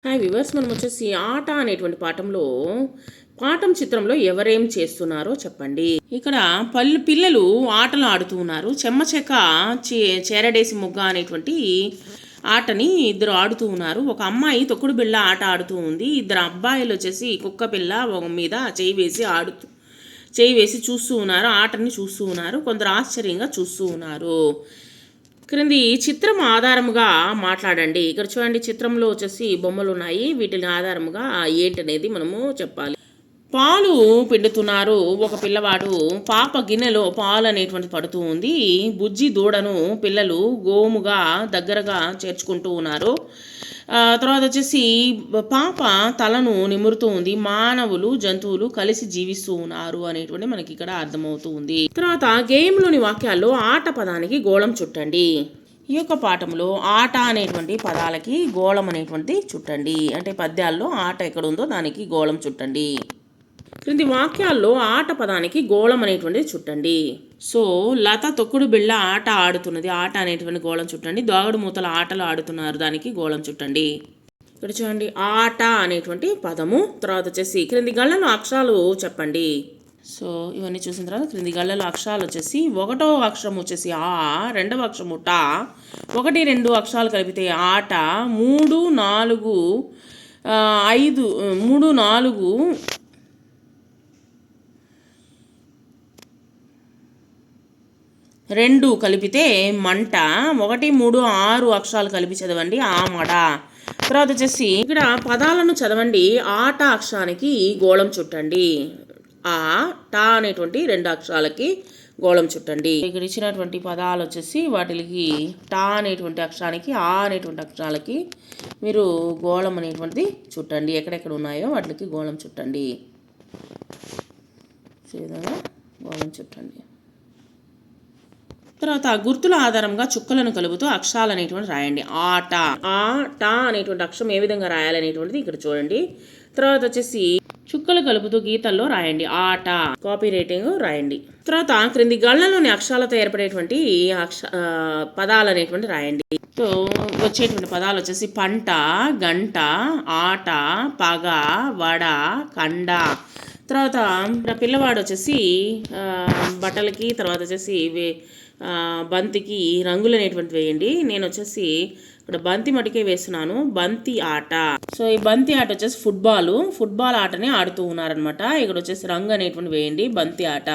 Hi viewers, మనం వచ్చేసి ఆట అనేటువంటి పాఠం చిత్రంలో ఎవరేం చేస్తున్నారో చెప్పండి. ఇక్కడ పిల్లలు ఆటలు ఆడుతూ ఉన్నారు. చెమ్మ చెక్క చేరడేసి ముగ్గ అనేటువంటి ఆటని ఇద్దరు ఆడుతూ ఉన్నారు. ఒక అమ్మాయి తొక్కుడు బిళ్ళ ఆట ఆడుతూ ఉంది. ఇద్దరు అబ్బాయిలు వచ్చేసి కుక్క పిల్ల మీద చేయి వేసి చూస్తూ ఉన్నారు. ఆటని చూస్తూ ఉన్నారు. కొందరు ఆశ్చర్యంగా చూస్తూ ఉన్నారు. క్రింది చిత్రం ఆధారముగా మాట్లాడండి. ఇక్కడ చూడండి, చిత్రంలో వచ్చేసి బొమ్మలు ఉన్నాయి. వీటిని ఆధారముగా ఏంటనేది మనము చెప్పాలి. పాలు పిండుతున్నారు ఒక పిల్లవాడు. పాప గిన్నెలో పాలు అనేటువంటి పడుతూ ఉంది. బుజ్జి దూడను పిల్లలు గోముగా దగ్గరగా చేర్చుకుంటూ ఉన్నారు. తర్వాత వచ్చేసి పాప తలను నిమురుతూ ఉంది. మానవులు జంతువులు కలిసి జీవిస్తూ ఉన్నారు అనేటువంటి మనకి ఇక్కడ అర్థమవుతూ ఉంది. తర్వాత గేమ్లోని వాక్యాల్లో ఆట పదానికి గోళం చుట్టండి. ఈ యొక్క పాఠంలో ఆట అనేటువంటి పదాలకి గోళం అనేటువంటి చుట్టండి. అంటే పద్యాల్లో ఆట ఎక్కడ ఉందో దానికి గోళం చుట్టండి. క్రింది వాక్యాల్లో ఆట పదానికి గోళం అనేటువంటిది చుట్టండి. సో లత తొక్కుడు బిళ్ళ ఆట ఆడుతున్నది. ఆట అనేటువంటి గోళం చుట్టండి. దాగుడు మూతల ఆటలు ఆడుతున్నారు, దానికి గోళం చుట్టండి. ఇక్కడ చూడండి, ఆట అనేటువంటి పదము. తర్వాత వచ్చేసి క్రింది గళ్ళలో అక్షరాలు చెప్పండి. సో ఇవన్నీ చూసిన తర్వాత క్రింది గళ్ళలో అక్షరాలు వచ్చేసి ఒకటో అక్షరం వచ్చేసి ఆ, రెండవ అక్షరము టా, 1, 2 అక్షరాలు కలిపితే ఆట, 3, 4, 5, 3, 4 2 కలిపితే మంట, 1, 3, 6 అక్షరాలు కలిపి చదవండి ఆమడ. తర్వాత వచ్చేసి ఇక్కడ పదాలను చదవండి. ఆట అక్షరానికి గోళం చుట్టండి. ఆ టా అనేటువంటి 2 అక్షరాలకి గోళం చుట్టండి. ఇక్కడ ఇచ్చినటువంటి పదాలు వచ్చేసి వాటికి టా అనేటువంటి అక్షరానికి ఆ అనేటువంటి అక్షరాలకి మీరు గోళం అనేటువంటిది చుట్టండి. ఎక్కడెక్కడ ఉన్నాయో వాటికి గోళం చుట్టండి. ఈ విధంగా గోళం చుట్టండి. తర్వాత గుర్తుల ఆధారంగా చుక్కలను కలుపుతూ అక్షరాలు అనేటువంటి రాయండి. ఆట, ఆ టా అనేటువంటి అక్షరం ఏ విధంగా రాయాలనేటువంటిది ఇక్కడ చూడండి. తర్వాత వచ్చేసి చుక్కలు కలుపుతూ గీతల్లో రాయండి. ఆట, కాపీ రైటింగ్ రాయండి. తర్వాత క్రింది గళ్ళలోని అక్షరాలతో ఏర్పడేటువంటి పదాలు అనేటువంటి రాయండి. సో వచ్చేటువంటి పదాలు వచ్చేసి పంట, గంట, ఆట, పగ, వడ, కండ. తర్వాత పిల్లవాడు వచ్చేసి బట్టలకి, తర్వాత వచ్చేసి బంతికి రంగులు అనేటువంటి వేయండి. నేను వచ్చేసి ఇక్కడ బంతి మటుకే వేస్తున్నాను. బంతి ఆట. సో ఈ బంతి ఆట వచ్చేసి ఫుట్బాల్ ఆటని ఆడుతూ ఉన్నారనమాట. ఇక్కడ వచ్చేసి రంగు అనేటువంటి వేయండి. బంతి ఆట.